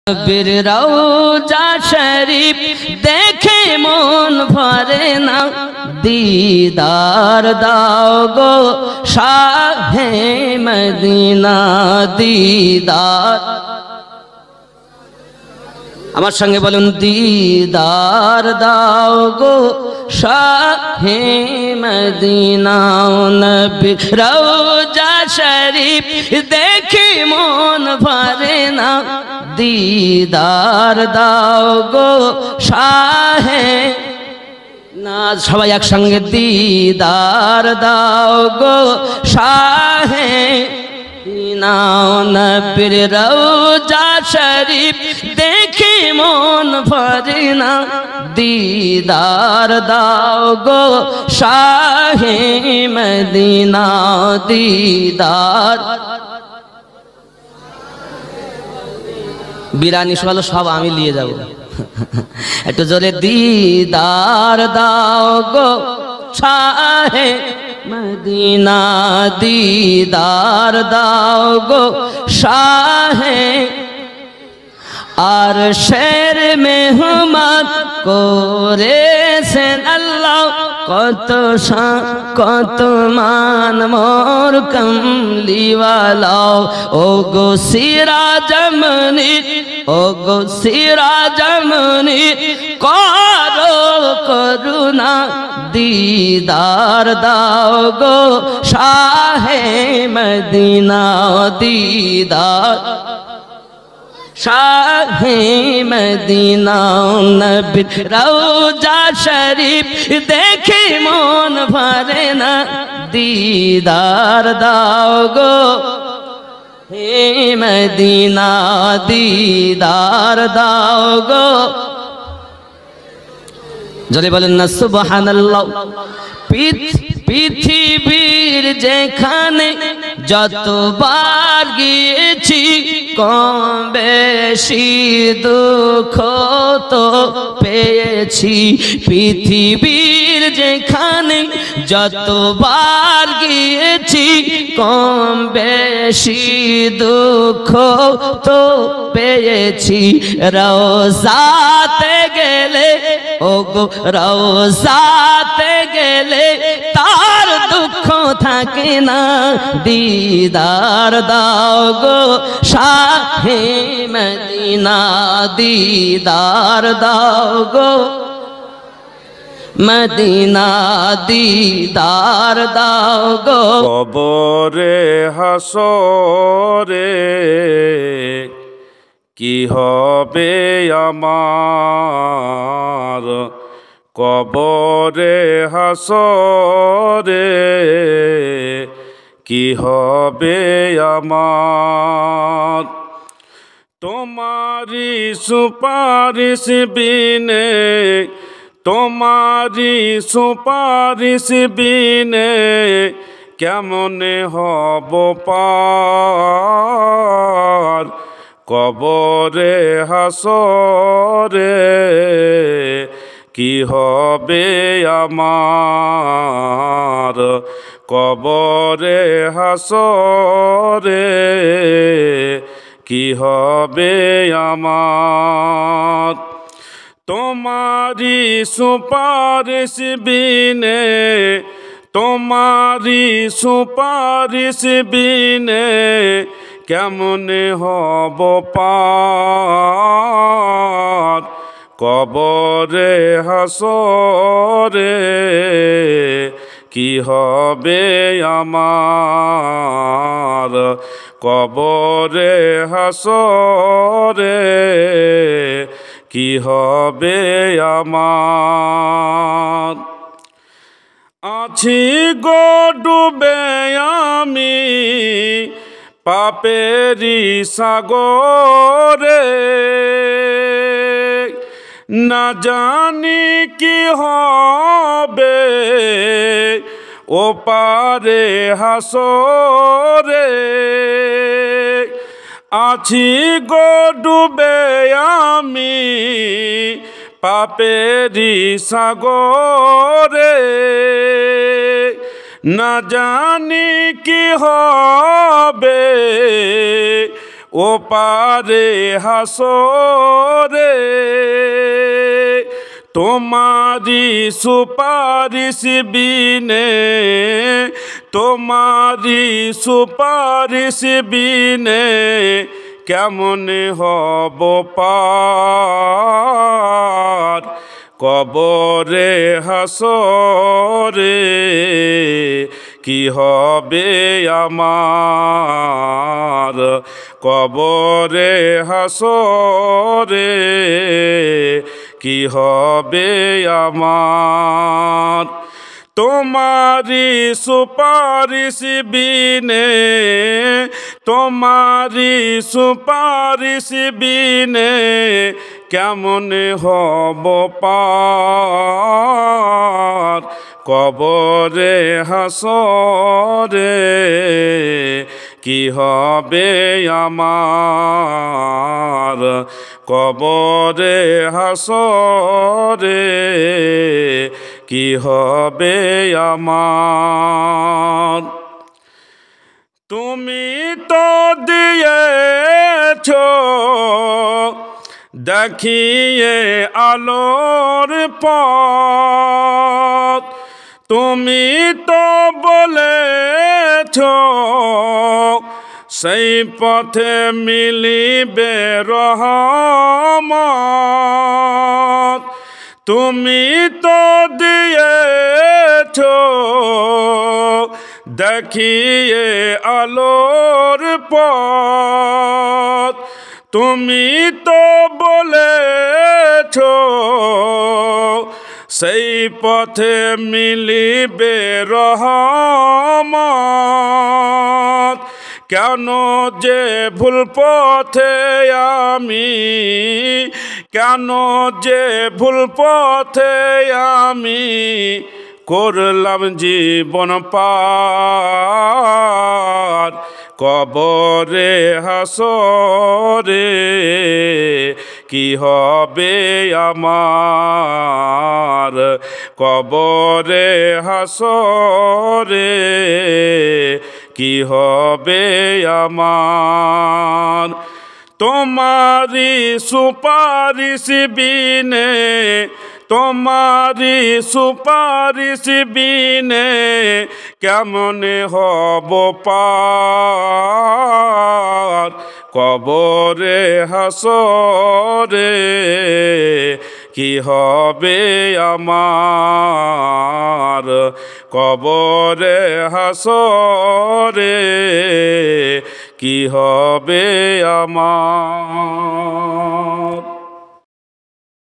নবীর রওজা শরীফ দেখে মন ভরে না, দিদার দাও গো শাহে মদিনা দিদার। আমার সঙ্গে বলুন, দিদার দাও গো শাহে মদিনা। নবীর রওজা শরীফ দেখে মন ভরে না, দিদার দাও গো শাহে না। সবাই একসঙ্গে, দিদার দাও গো শাহে না। নবীর রওজা শরীফ দেখে মন ভরে না, দিদার দাও গো শাহে মদিনা দিদার। বিরানি হলো সব আমি নিয়ে যাব, একটু জোরে, দিদার দাও গো শাহে মদিনা দিদার দাও গো শাহে। আর শের মেহমান করেছেন আল্লাহ, কত কত মান মোর কমলিওয়ালা। ও গো সিরাজমনি, ও গো সিরাজমনি করো করুণা, দিদার দাও গো শাহে মদিনা দিদার শাহে মদিনা। নবীর রওজা শরীফ দেখে মন ভরে না, দিদার দাও গো হে মদিনা দিদার দাও গো। জোরে বলেন না সুবহানাল্লাহ। পৃথিবীর যেখানে যতবার গিয়েছি, কম বেশি দুঃখ তো পেয়েছি। পৃথিবীর যেখানে যতবার গিয়েছি, কম বেশি দুঃখ তো পেয়েছি। রওজাতে গেলে, ও গো রওজাতে গেলে তার দুঃখ থাকে না, দিদার দাও গো শাহে মদিনা দিদার দাও গো মদিনা দিদার দাও গো। কবরে হাসরে কি হবে আমার, কবরে হাসরে কি হবে আমার। তোমারি সুপারিশ বিনে, তোমারি সুপারিশ বিনে কেমনে হব পার, কবরে হাসরে কি হবে আমার, কবরে হাসরে কি হবে আমার। তোমারি সুপারিশ বিনে, তোমারি সুপারিশ বিনে কেমনে হব পার, কবরে হাসরে কি হবে আমার, কবরে হাসরে কি হবে আমার। আছি গো ডুবে আমি পাপেরি সাগরে, না জানি কি হবে ও পারে হাসরে। আছি গো ডুবে আমি পাপেরি সাগরে, না জানি কি হবে ও পারে হাসরে তোমারি সুপারিশ বিনে তোমারি সুপারিশ বিনে কেমন হব পার কবরে হাসরে কি হবে আমার কবরে হাসরে কি হবে আমার তোমারি সুপারিশ বিনে তোমারি সুপারিশ বিনে কেমন হব পার কবরে হাসরে কি হবে আমার কবরে হাসরে কি হবে আমার তুমি তো দিয়েছ দেখিয়ে আলোর পথ তুমি তো বলেছ সেই পথে মিলিবে রহমত তুমি তো দিয়েছ দেখিয়ে আলোর পথ তুমি তো বলেছ সেই পথে মিলিবে রহমত কেন যে ভুল পথে আমি কেন যে ভুল পথে আমি করলাম জীবন পার কবরে হাসরে কি হবে আমার কবরে হাসরে কি হবে আমার তোমারি সুপারিশ বিনে তোমারি সুপারিশ বিনে কেমন হব পার কবরে হাসরে কি হবে আমার কবরে হাসরে কি হবে আমার